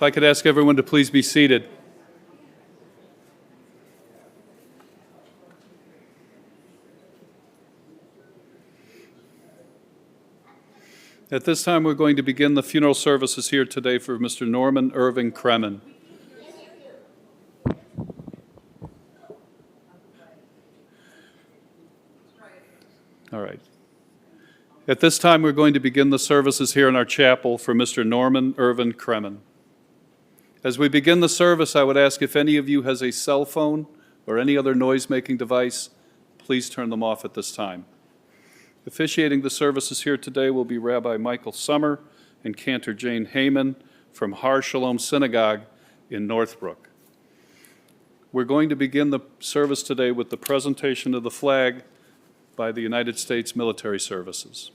If I could ask everyone to please be seated. At this time, we're going to begin the funeral services here today for Mr. Norman Irving Kremen. All right. At this time, we're going to begin the services here in our chapel for Mr. Norman Irving Kremen. As we begin the service, I would ask if any of you has a cell phone or any other noise-making device, please turn them off at this time. Officiating the services here today will be Rabbi Michael Summer and Cantor Jane Heyman from Har Shalom Synagogue in Northbrook. We're going to begin the service today with the presentation of the flag by the United States Military Services.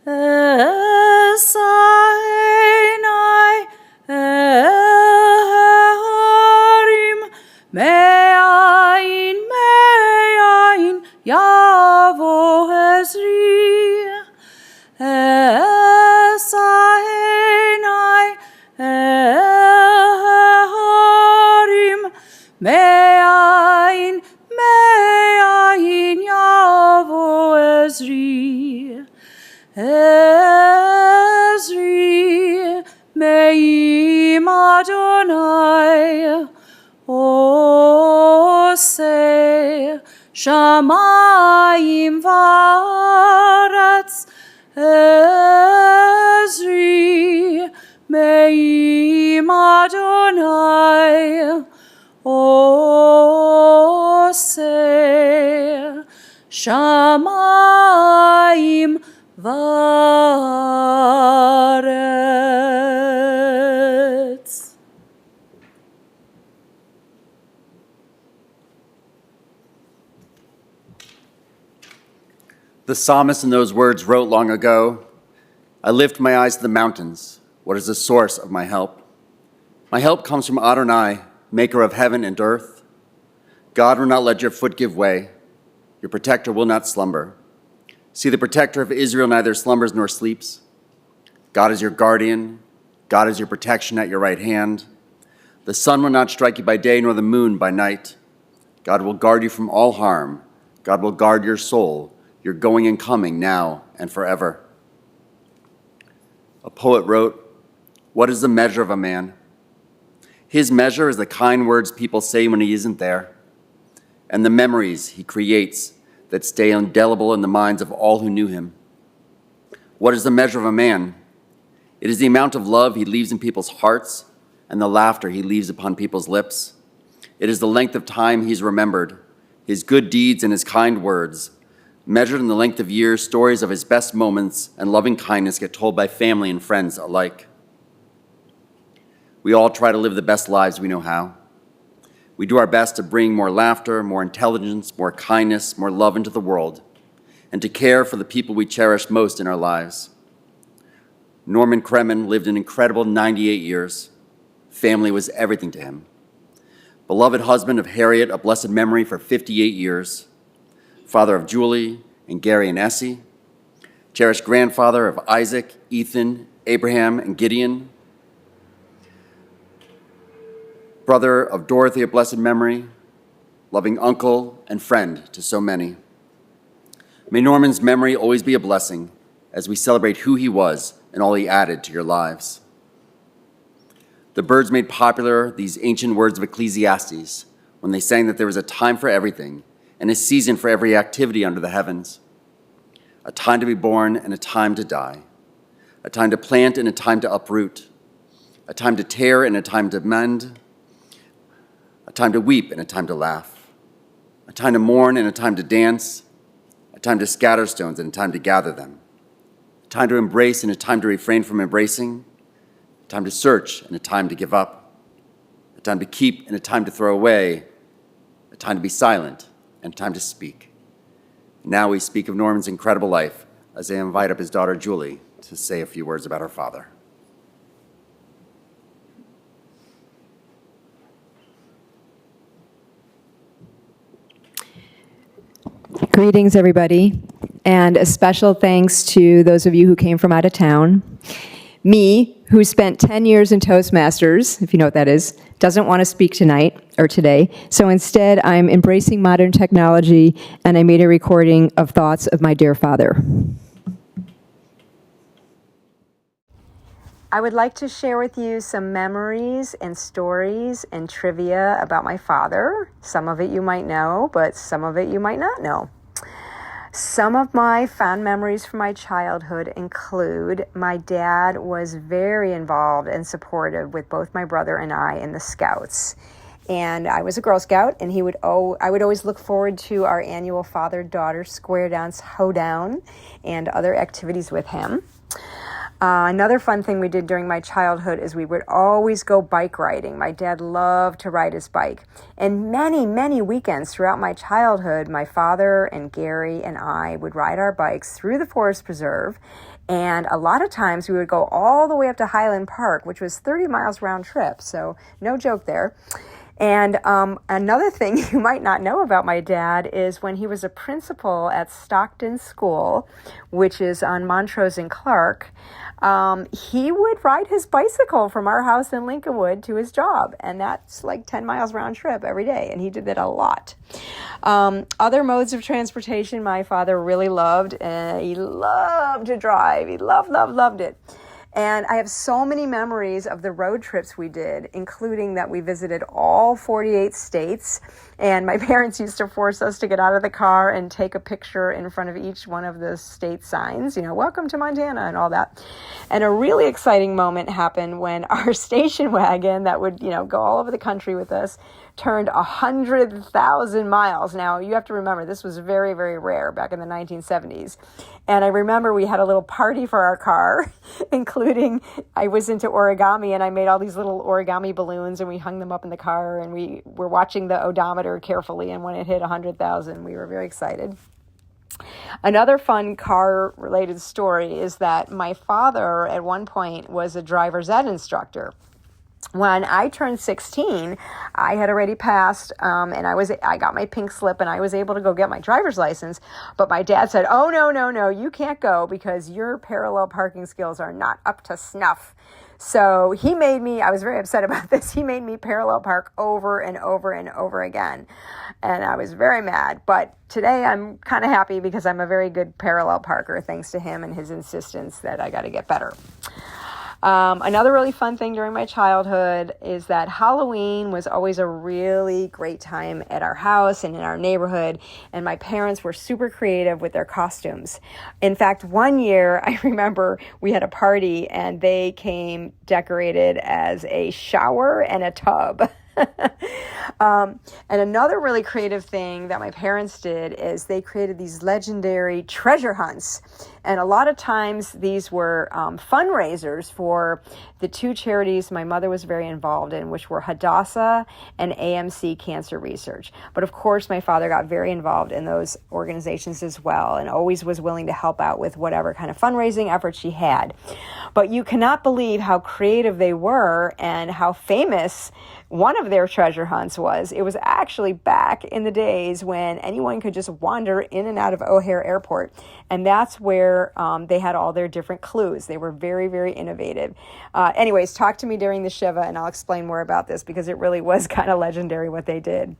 Esainai Eharim Me'ain Yavo Ezri Esainai Eharim Me'ain Yavo Ezri Ezri Me'im Adonai Oseh Shamayim Varetz Ezri Me'im Adonai Oseh Shamayim Varetz. The psalmist in those words wrote long ago, I lift my eyes to the mountains. What is the source of my help? My help comes from Adonai, maker of heaven and earth. God will not let your foot give way. Your protector will not slumber. See, the protector of Israel neither slumbers nor sleeps. God is your guardian. God is your protection at your right hand. The sun will not strike you by day, nor the moon by night. God will guard you from all harm. God will guard your soul, your going and coming now and forever. A poet wrote, what is the measure of a man? His measure is the kind words people say when he isn't there, and the memories he creates that stay indelible in the minds of all who knew him. What is the measure of a man? It is the amount of love he leaves in people's hearts and the laughter he leaves upon people's lips. It is the length of time he's remembered, his good deeds and his kind words. Measured in the length of years, stories of his best moments and loving kindness get told by family and friends alike. We all try to live the best lives we know how. We do our best to bring more laughter, more intelligence, more kindness, more love into the world, and to care for the people we cherish most in our lives. Norman Kremen lived an incredible 98 years. Family was everything to him. Beloved husband of Harriet, a blessed memory for 58 years. Father of Julie and Gary and Essy. Cherished grandfather of Isaac, Ethan, Abraham, and Gideon. Brother of Dorothy of blessed memory. Loving uncle and friend to so many. May Norman's memory always be a blessing as we celebrate who he was and all he added to your lives. The Byrds made popular these ancient words of Ecclesiastes when they sang that there was a time for everything and a season for every activity under the heavens. A time to be born and a time to die. A time to plant and a time to uproot. A time to tear and a time to mend. A time to weep and a time to laugh. A time to mourn and a time to dance. A time to scatter stones and a time to gather them. A time to embrace and a time to refrain from embracing. A time to search and a time to give up. A time to keep and a time to throw away. A time to be silent and time to speak. Now we speak of Norman's incredible life as I invite up his daughter Julie to say a few words about her father. Greetings, everybody, and a special thanks to those of you who came from out of town. Me, who spent 10 years in Toastmasters, if you know what that is, doesn't want to speak tonight or today, so instead I'm embracing modern technology and I made a recording of thoughts of my dear father. I would like to share with you some memories and stories and trivia about my father. Some of it you might know, but some of it you might not know. Some of my fond memories from my childhood include my dad was very involved and supportive with both my brother and I in the Scouts. And I was a Girl Scout, and I would always look forward to our annual father-daughter square dance hoedown and other activities with him. Another fun thing we did during my childhood is we would always go bike riding. My dad loved to ride his bike. And many, many weekends throughout my childhood, my father and Gary and I would ride our bikes through the Forest Preserve. And a lot of times we would go all the way up to Highland Park, which was 30 miles round trip. So no joke there. And another thing you might not know about my dad is when he was a principal at Stockton School, which is on Montrose and Clark, he would ride his bicycle from our house in Lincolnwood to his job. And that's like 10 miles round trip every day. And he did that a lot. Other modes of transportation my father really loved. He loved to drive. He loved it. And I have so many memories of the road trips we did, including that we visited all 48 states. And my parents used to force us to get out of the car and take a picture in front of each one of the state signs, welcome to Montana and all that. And a really exciting moment happened when our station wagon that would, go all over the country with us turned 100,000 miles. Now, you have to remember, this was very, very rare back in the 1970s. And I remember we had a little party for our car, including I was into origami, and I made all these little origami balloons, and we hung them up in the car, and we were watching the odometer carefully, and when it hit 100,000, we were very excited. Another fun car-related story is that my father, at one point, was a driver's ed instructor. When I turned 16, I had already passed, and I got my pink slip, and I was able to go get my driver's license. But my dad said, "Oh, no, you can't go because your parallel parking skills are not up to snuff." So he made me, I was very upset about this, he made me parallel park over and over and over again. And I was very mad. But today I'm kind of happy because I'm a very good parallel parker, thanks to him and his insistence that I got to get better. Another really fun thing during my childhood is that Halloween was always a really great time at our house and in our neighborhood, and my parents were super creative with their costumes. In fact, one year I remember we had a party and they came decorated as a shower and a tub. And another really creative thing that my parents did is they created these legendary treasure hunts. And a lot of times these were fundraisers for the two charities my mother was very involved in, which were Hadassah and AMC Cancer Research. But of course, my father got very involved in those organizations as well and always was willing to help out with whatever kind of fundraising efforts she had. But you cannot believe how creative they were and how famous one of their treasure hunts was. It was actually back in the days when anyone could just wander in and out of O'Hare Airport. And that's where they had all their different clues. They were very, very innovative. Anyways, talk to me during the Shiva and I'll explain more about this because it really was kind of legendary what they did.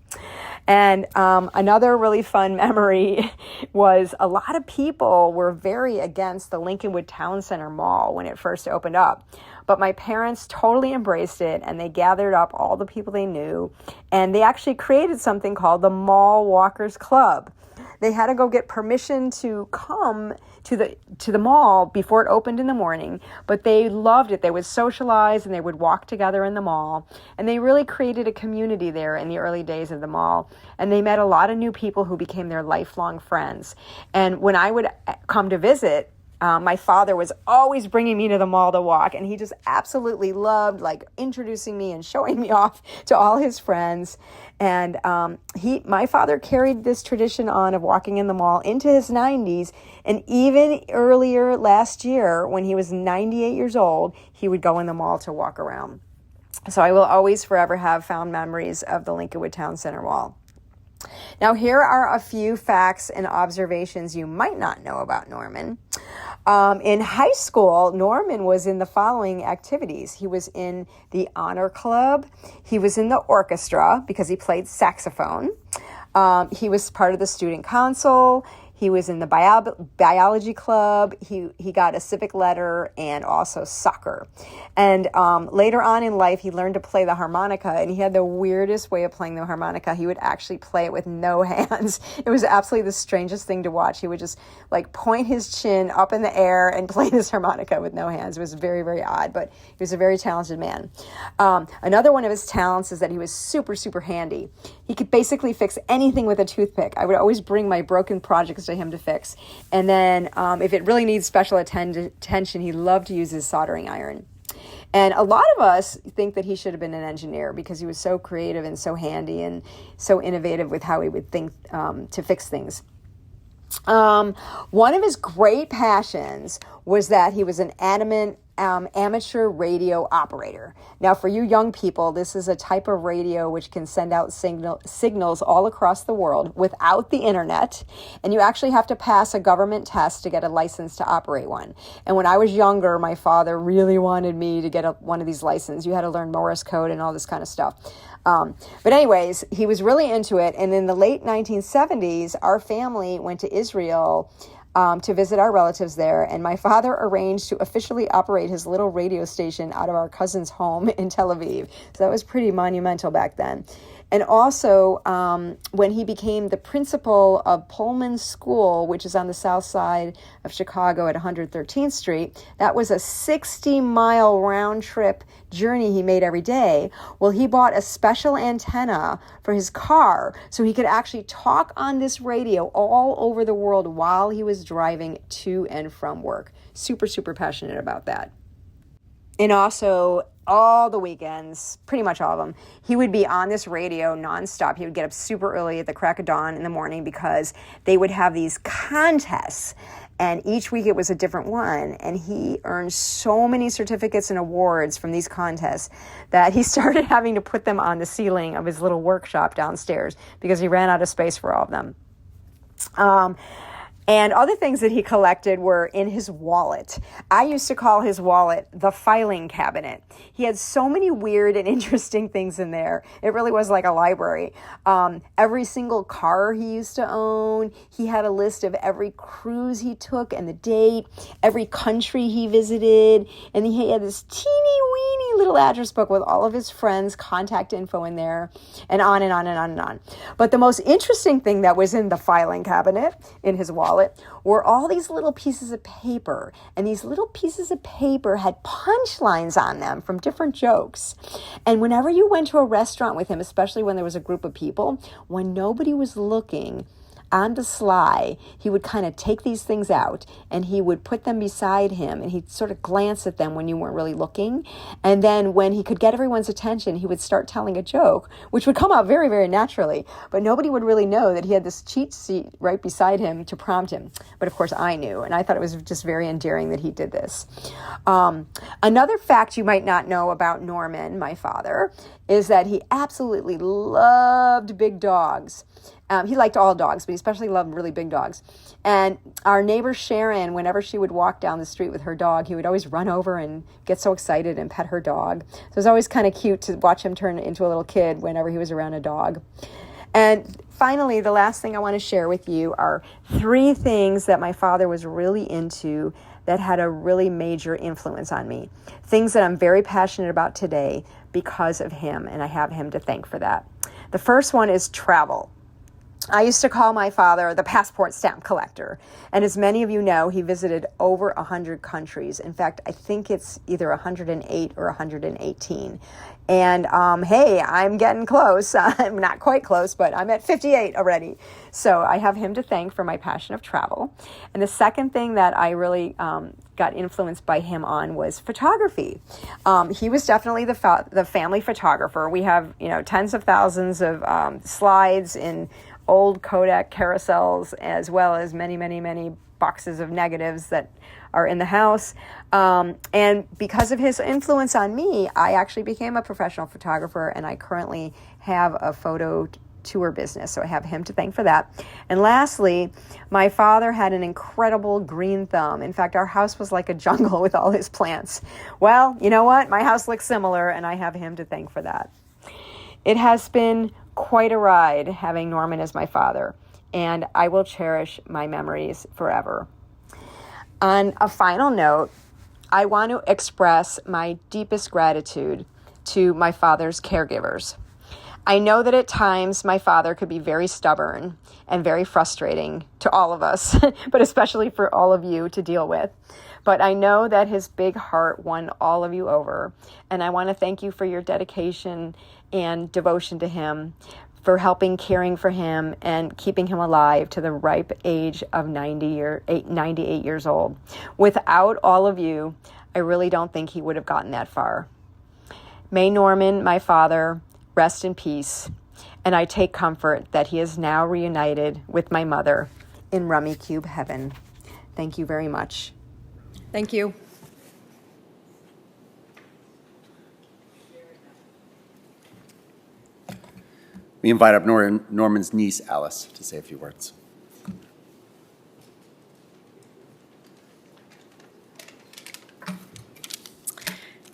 And another really fun memory was a lot of people were very against the Lincolnwood Town Center Mall when it first opened up. But my parents totally embraced it, and they gathered up all the people they knew, and they actually created something called the Mall Walkers Club. They had to go get permission to come to the mall before it opened in the morning, but they loved it. They would socialize and they would walk together in the mall, and they really created a community there in the early days of the mall, and they met a lot of new people who became their lifelong friends. And when I would come to visit, my father was always bringing me to the mall to walk, and he just absolutely loved introducing me and showing me off to all his friends. And my father carried this tradition on of walking in the mall into his 90s, and even earlier last year, when he was 98 years old, he would go in the mall to walk around. So I will always forever have fond memories of the Lincolnwood Town Center Mall. Now, here are a few facts and observations you might not know about Norman. In high school, Norman was in the following activities. He was in the honor club. He was in the orchestra because he played saxophone. He was part of the student council. He was in the biology club. He got a civic letter and also soccer. And later on in life, he learned to play the harmonica, and he had the weirdest way of playing the harmonica. He would actually play it with no hands. It was absolutely the strangest thing to watch. He would just point his chin up in the air and play this harmonica with no hands. It was very, very odd, but he was a very talented man. Another one of his talents is that he was super, super handy. He could basically fix anything with a toothpick. I would always bring my broken projects to him to fix. And then if it really needs special attention, he loved to use his soldering iron. And a lot of us think that he should have been an engineer because he was so creative and so handy and so innovative with how he would think to fix things. One of his great passions was that he was an adamant amateur radio operator. Now, for you young people, this is a type of radio which can send out signals all across the world without the internet, and you actually have to pass a government test to get a license to operate one. And when I was younger, my father really wanted me to get one of these licenses. You had to learn Morse code and all this kind of stuff. But anyways, he was really into it, and in the late 1970s, our family went to Israel to visit our relatives there, and my father arranged to officially operate his little radio station out of our cousin's home in Tel Aviv. So that was pretty monumental back then. And also, when he became the principal of Pullman School, which is on the south side of Chicago at 113th Street, that was a 60-mile round-trip journey he made every day. Well, he bought a special antenna for his car so he could actually talk on this radio all over the world while he was driving to and from work. Super, super passionate about that. And also, all the weekends, pretty much all of them, he would be on this radio nonstop. He would get up super early at the crack of dawn in the morning because they would have these contests. And each week it was a different one. And he earned so many certificates and awards from these contests that he started having to put them on the ceiling of his little workshop downstairs because he ran out of space for all of them. And other things that he collected were in his wallet. I used to call his wallet the filing cabinet. He had so many weird and interesting things in there. It really was like a library. Every single car he used to own. He had a list of every cruise he took and the date, every country he visited. And he had this teeny weeny little address book with all of his friends' contact info in there, and on and on and on and on. But the most interesting thing that was in the filing cabinet in his wallet were all these little pieces of paper, and these little pieces of paper had punchlines on them from different jokes. And whenever you went to a restaurant with him, especially when there was a group of people, when nobody was looking, on the sly, he would kind of take these things out and he would put them beside him, and he'd sort of glance at them when you weren't really looking. And then when he could get everyone's attention, he would start telling a joke, which would come out very, very naturally. But nobody would really know that he had this cheat sheet right beside him to prompt him. But of course I knew, and I thought it was just very endearing that he did this. Another fact you might not know about Norman, my father, is that he absolutely loved big dogs. He liked all dogs, but he especially loved really big dogs. And our neighbor Sharon, whenever she would walk down the street with her dog, he would always run over and get so excited and pet her dog. So it was always kind of cute to watch him turn into a little kid whenever he was around a dog. And finally, the last thing I want to share with you are 3 things that my father was really into that had a really major influence on me. Things that I'm very passionate about today because of him, and I have him to thank for that. The first one is travel. I used to call my father the passport stamp collector. And as many of you know, he visited over 100 countries. In fact, I think it's either 108 or 118. And hey, I'm getting close. I'm not quite close, but I'm at 58 already. So I have him to thank for my passion of travel. And the second thing that I really got influenced by him on was photography. He was definitely the family photographer. We have, tens of thousands of slides in old Kodak carousels, as well as many, many, many boxes of negatives that are in the house. And because of his influence on me, I actually became a professional photographer, and I currently have a photo tour business. So I have him to thank for that. And lastly, my father had an incredible green thumb. In fact, our house was like a jungle with all his plants. Well, you know what? My house looks similar, and I have him to thank for that. It has been quite a ride having Norman as my father, and I will cherish my memories forever. On a final note, I want to express my deepest gratitude to my father's caregivers. I know that at times my father could be very stubborn and very frustrating to all of us, but especially for all of you to deal with. But I know that his big heart won all of you over, and I want to thank you for your dedication and devotion to him, for helping caring for him and keeping him alive to the ripe age of 98 years old. Without all of you, I really don't think he would have gotten that far. May Norman, my father, rest in peace, and I take comfort that he is now reunited with my mother in Rummy Cube heaven. Thank you very much. Thank you. We invite up Norman's niece, Alice, to say a few words.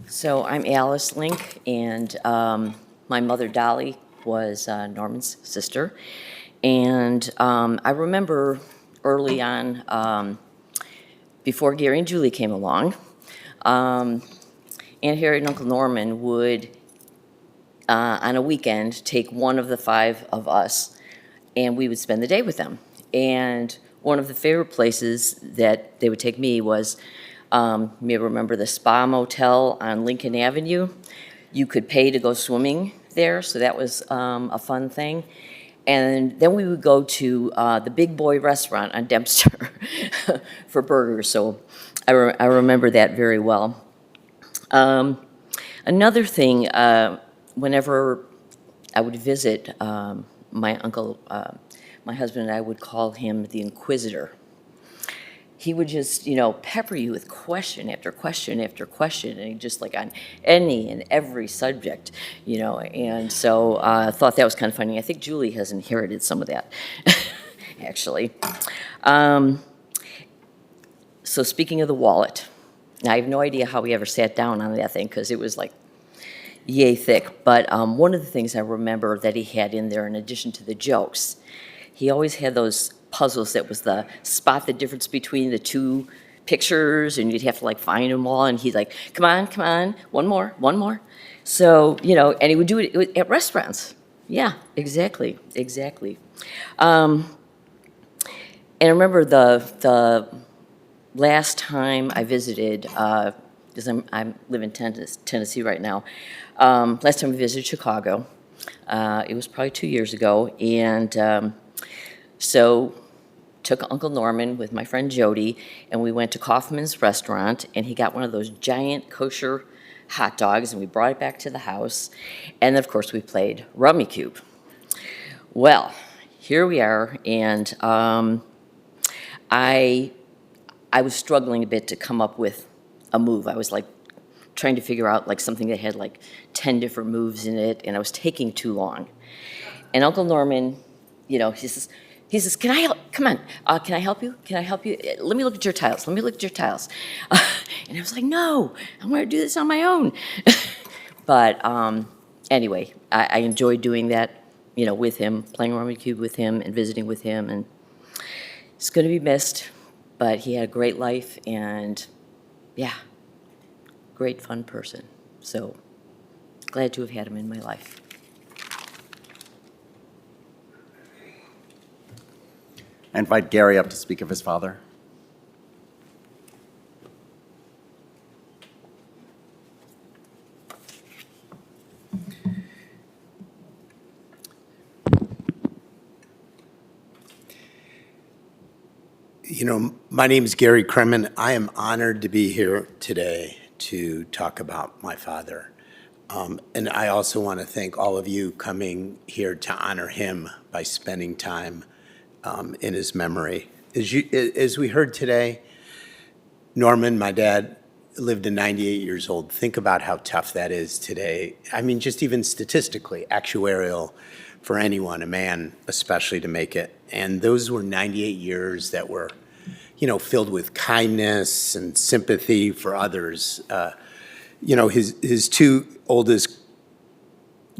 So I'm Alice Link, and my mother, Dolly, was Norman's sister. And I remember early on, before Gary and Julie came along, Aunt Harriet and Uncle Norman would, on a weekend, take one of the five of us, and we would spend the day with them. And one of the favorite places that they would take me was, you may remember the Spa Motel on Lincoln Avenue. You could pay to go swimming there, so that was a fun thing. And then we would go to the Big Boy restaurant on Dempster for burgers, so I remember that very well. Another thing, whenever I would visit my uncle, my husband and I would call him the Inquisitor. He would just, pepper you with question after question after question, and just like on any and every subject, and so I thought that was kind of funny. I think Julie has inherited some of that, actually. So speaking of the wallet, now I have no idea how we ever sat down on that thing, because it was like yay thick, but one of the things I remember that he had in there, in addition to the jokes, he always had those puzzles that was the spot the difference between the two pictures, and you'd have to find them all, and he's like, come on, one more. So, and he would do it at restaurants. Yeah, exactly. And I remember the last time I visited, because I live in Tennessee right now, last time I visited Chicago, it was probably 2 years ago, and so took Uncle Norman with my friend Jody, and we went to Kaufman's restaurant, and he got one of those giant kosher hot dogs, and we brought it back to the house, and of course we played Rummy Cube. Well, here we are, and I was struggling a bit to come up with a move. I was trying to figure out something that had 10 different moves in it, and I was taking too long. And Uncle Norman, he says, can I help? Come on, can I help you? Let me look at your tiles. And I was like, no, I want to do this on my own. But anyway, I enjoyed doing that, with him, playing Rummy Cube with him and visiting with him. And it's going to be missed, but he had a great life, and yeah, great fun person. So glad to have had him in my life. I invite Gary up to speak of his father. My name is Gary Kremen. I am honored to be here today to talk about my father. And I also want to thank all of you coming here to honor him by spending time in his memory. As we heard today, Norman, my dad, lived to 98 years old. Think about how tough that is today. I mean, just even statistically, actuarial for anyone, a man especially, to make it. And those were 98 years that were, filled with kindness and sympathy for others. His two oldest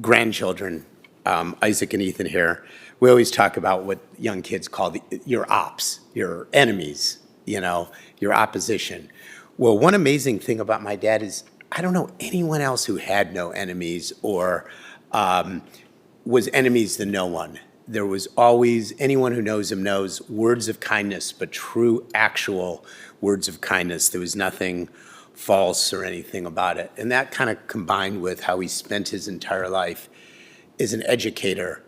grandchildren, Isaac and Ethan here, we always talk about what young kids call your ops, your enemies, your opposition. Well, one amazing thing about my dad is I don't know anyone else who had no enemies or was enemies to no one. There was always, anyone who knows him knows, words of kindness, but true, actual words of kindness. There was nothing false or anything about it. And that kind of combined with how he spent his entire life as an educator,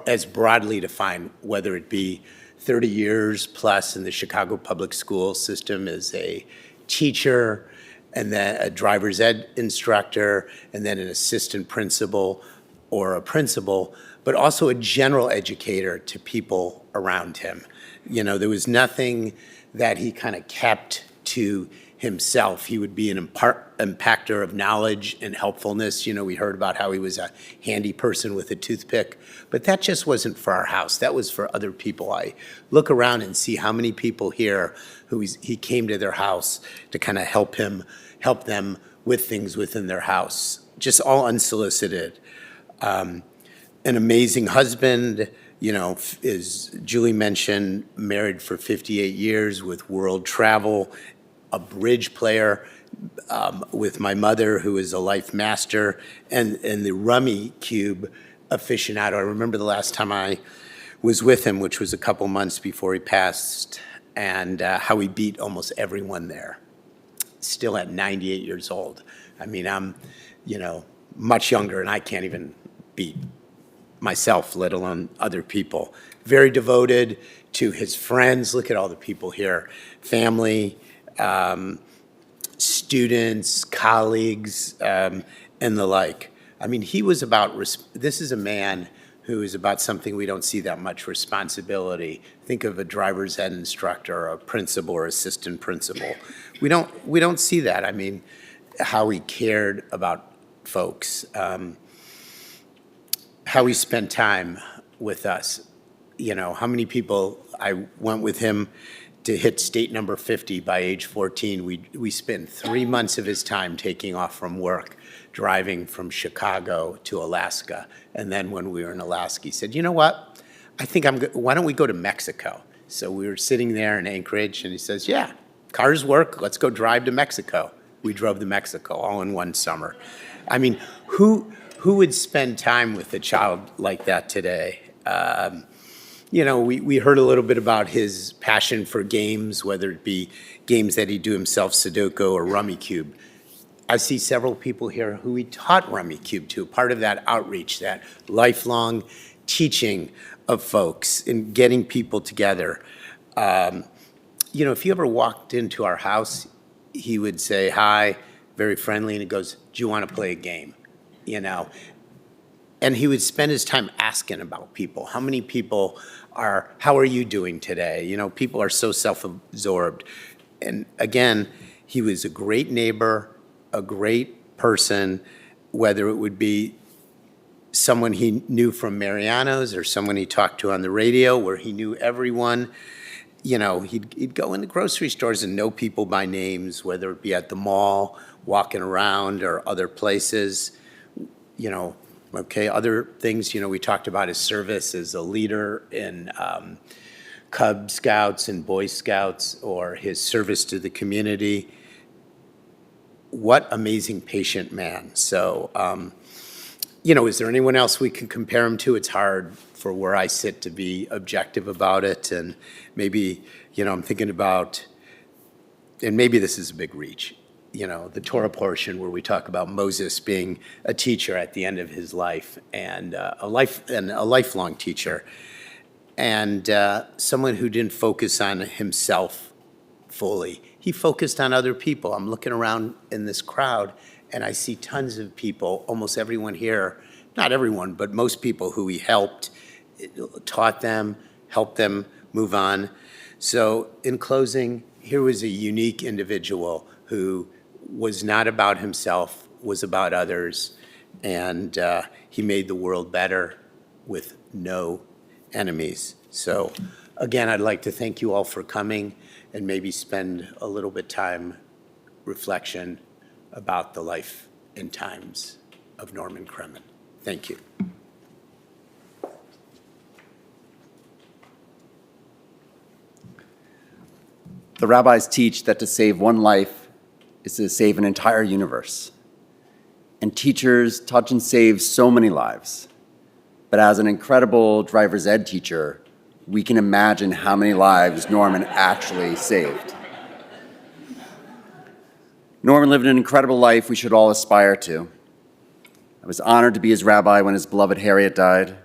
as broadly defined, whether it be 30 years plus in the Chicago public school system as a teacher, and then a driver's ed instructor, and then an assistant principal or a principal, but also a general educator to people around him. You know, there was nothing that he kind of kept to himself. He would be an impactor of knowledge and helpfulness. You know, we heard about how he was a handy person with a toothpick, but that just wasn't for our house. That was for other people. I look around and see how many people here who he came to their house to kind of help them with things within their house, just all unsolicited. An amazing husband, you know, as Julie mentioned, married for 58 years with world travel, a bridge player with my mother, who is a life master, and the rummy cube aficionado. I remember the last time I was with him, which was a couple months before he passed, and how he beat almost everyone there, still at 98 years old. I mean, I'm, you know, much younger, and I can't even beat myself, let alone other people. Very devoted to his friends. Look at all the people here. Family, students, colleagues, and the like. I mean, he was about, this is a man who is about something we don't see that much, responsibility. Think of a driver's ed instructor, or a principal or assistant principal. We don't see that. I mean, how he cared about folks, how he spent time with us. You know, how many people, I went with him to hit state number 50 by age 14. We spent 3 months of his time taking off from work, driving from Chicago to Alaska. And then when we were in Alaska, he said, you know what? I think why don't we go to Mexico? So we were sitting there in Anchorage, and he says, yeah, cars work, let's go drive to Mexico. We drove to Mexico all in one summer. I mean, who would spend time with a child like that today? You know, we heard a little bit about his passion for games, whether it be games that he'd do himself, Sudoku or Rummy Cube. I see several people here who he taught Rummy Cube to, part of that outreach, that lifelong teaching of folks and getting people together. You know, if you ever walked into our house, he would say hi, very friendly, and he goes, do you want to play a game? You know, and he would spend his time asking about people. How many people how are you doing today? You know, people are so self-absorbed. And again, he was a great neighbor, a great person, whether it would be someone he knew from Mariano's or someone he talked to on the radio where he knew everyone. You know, he'd go into grocery stores and know people by names, whether it be at the mall, walking around, or other places. You know, okay, other things, you know, we talked about his service as a leader in Cub Scouts and Boy Scouts, or his service to the community. What amazing patient man. So, you know, is there anyone else we can compare him to? It's hard for where I sit to be objective about it. And maybe, you know, I'm thinking about, and maybe this is a big reach, you know, the Torah portion where we talk about Moses being a teacher at the end of his life, and a lifelong teacher, and someone who didn't focus on himself fully. He focused on other people. I'm looking around in this crowd, and I see tons of people, almost everyone here, not everyone, but most people who he helped, taught them, helped them move on. So in closing, here was a unique individual who was not about himself, was about others, and he made the world better with no enemies. So again, I'd like to thank you all for coming, and maybe spend a little bit time reflection about the life and times of Norman Kremen. Thank you. The rabbis teach that to save one life is to save an entire universe. And teachers touch and save so many lives. But as an incredible driver's ed teacher, we can imagine how many lives Norman actually saved. Norman lived an incredible life we should all aspire to. I was honored to be his rabbi when his beloved Harriet died.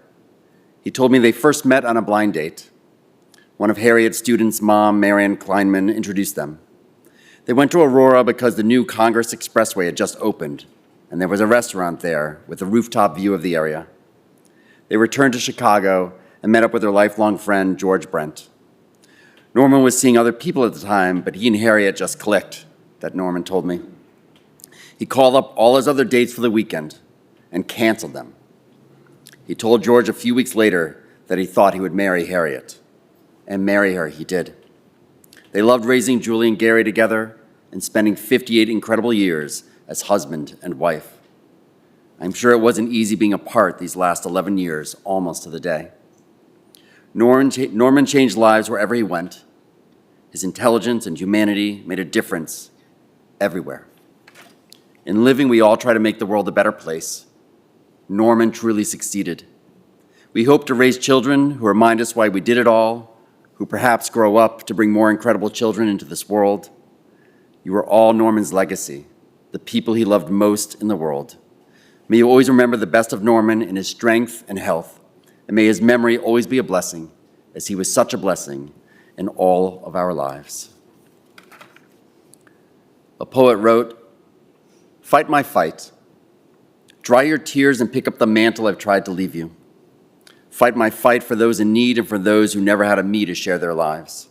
He told me they first met on a blind date. One of Harriet's students' mom, Marian Kleinman, introduced them. They went to Aurora because the new Congress Expressway had just opened, and there was a restaurant there with a rooftop view of the area. They returned to Chicago and met up with their lifelong friend, George Brent. Norman was seeing other people at the time, but he and Harriet just clicked, that Norman told me. He called up all his other dates for the weekend and canceled them. He told George a few weeks later that he thought he would marry Harriet, and marry her he did. They loved raising Julie and Gary together and spending 58 incredible years as husband and wife. I'm sure it wasn't easy being apart these last 11 years, almost to the day. Norman changed lives wherever he went. His intelligence and humanity made a difference everywhere. In living, we all try to make the world a better place. Norman truly succeeded. We hope to raise children who remind us why we did it all, who perhaps grow up to bring more incredible children into this world. You are all Norman's legacy, the people he loved most in the world. May you always remember the best of Norman in his strength and health, and may his memory always be a blessing, as he was such a blessing in all of our lives. A poet wrote, "Fight my fight. Dry your tears and pick up the mantle I've tried to leave you. Fight my fight for those in need and for those who never had a me to share their lives.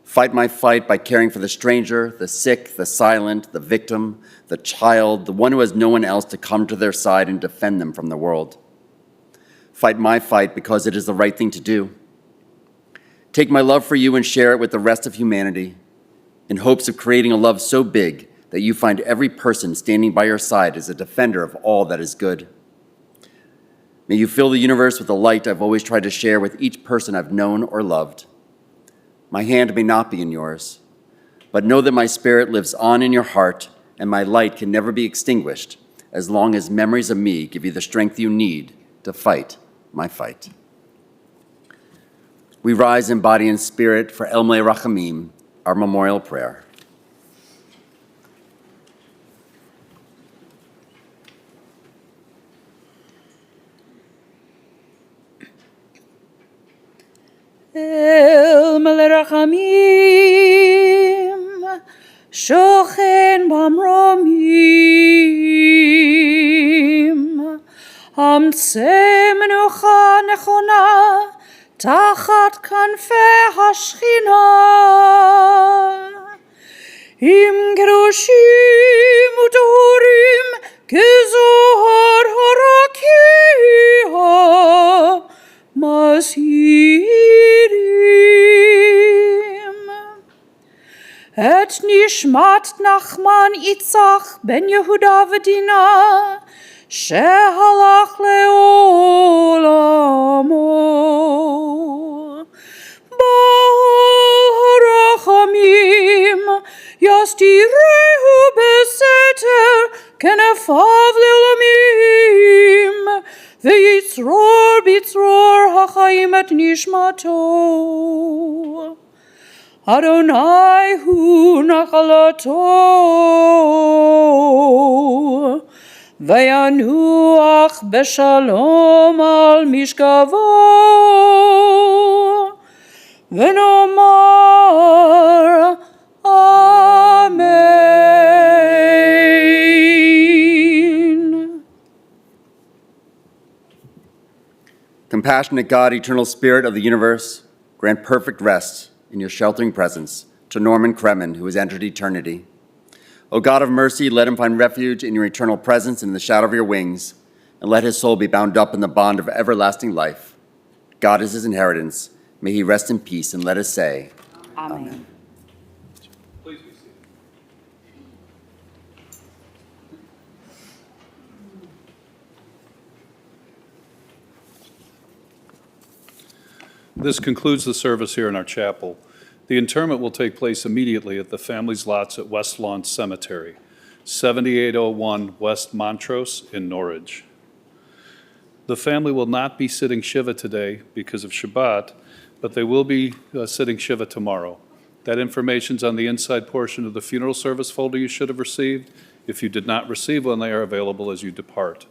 Fight my fight by caring for the stranger, the sick, the silent, the victim, the child, the one who has no one else to come to their side and defend them from the world. Fight my fight because it is the right thing to do. Take my love for you and share it with the rest of humanity in hopes of creating a love so big that you find every person standing by your side as a defender of all that is good. May you fill the universe with the light I've always tried to share with each person I've known or loved. My hand may not be in yours, but know that my spirit lives on in your heart and my light can never be extinguished as long as memories of me give you the strength you need to fight my fight." We rise in body and spirit for El Mele Rachamim, our memorial prayer. El Mele Rachamim, Shochen Bamromim, Hamtzeh Menucha Nechona, Tachat Kanfei Hashchina, Im Gerushim Utorim, Gezohar Harakia, Masirim. Et Nishmat Nachman Itzach ben Yehuda V'dina, Shehalach Leolamo. Baal Harachamim, Yastirehu Beseter, Kenefav Leolamim, V'yitzror b'yitzror hachayim et nishmato. Adonai hu nachalato, V'yanuach b'shalom al mishkavo, V'nomar Amen. Compassionate God, eternal Spirit of the universe, grant perfect rest in your sheltering presence to Norman Kremen, who has entered eternity. O God of mercy, let him find refuge in your eternal presence and in the shadow of your wings, and let his soul be bound up in the bond of everlasting life. God is his inheritance. May he rest in peace, and let us say, Amen. Please be seated. This concludes the service here in our chapel. The interment will take place immediately at the family's lots at West Lawn Cemetery, 7801 West Montrose in Norwich. The family will not be sitting Shiva today because of Shabbat, but they will be sitting Shiva tomorrow. That information's on the inside portion of the funeral service folder you should have received. If you did not receive one, they are available as you depart.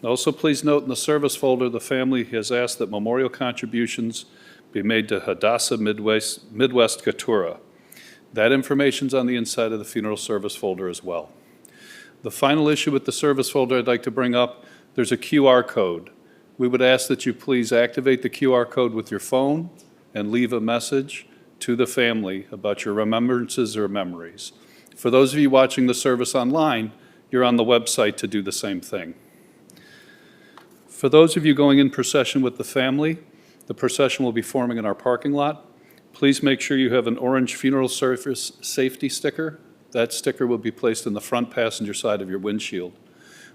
Also, please note in the service folder, the family has asked that memorial contributions be made to Hadassah Midwest Keturah. That information's on the inside of the funeral service folder as well. The final issue with the service folder I'd like to bring up, there's a QR code. We would ask that you please activate the QR code with your phone and leave a message to the family about your remembrances or memories. For those of you watching the service online, you're on the website to do the same thing. For those of you going in procession with the family, the procession will be forming in our parking lot. Please make sure you have an orange funeral service safety sticker. That sticker will be placed in the front passenger side of your windshield.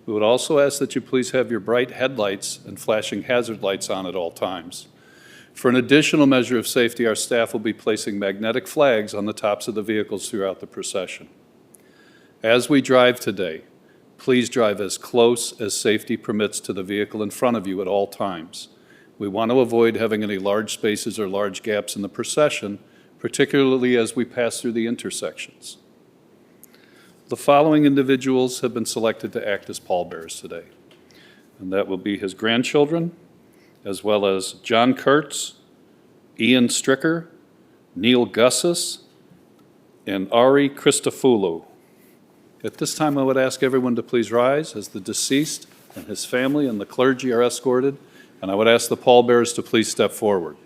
We would also ask that you please have your bright headlights and flashing hazard lights on at all times. For an additional measure of safety, our staff will be placing magnetic flags on the tops of the vehicles throughout the procession. As we drive today, please drive as close as safety permits to the vehicle in front of you at all times. We want to avoid having any large spaces or large gaps in the procession, particularly as we pass through the intersections. The following individuals have been selected to act as pallbearers today, and that will be his grandchildren, as well as John Kurtz, Ian Stricker, Neil Gussis, and Ari Christofoulou. At this time, I would ask everyone to please rise as the deceased and his family and the clergy are escorted, and I would ask the pallbearers to please step forward.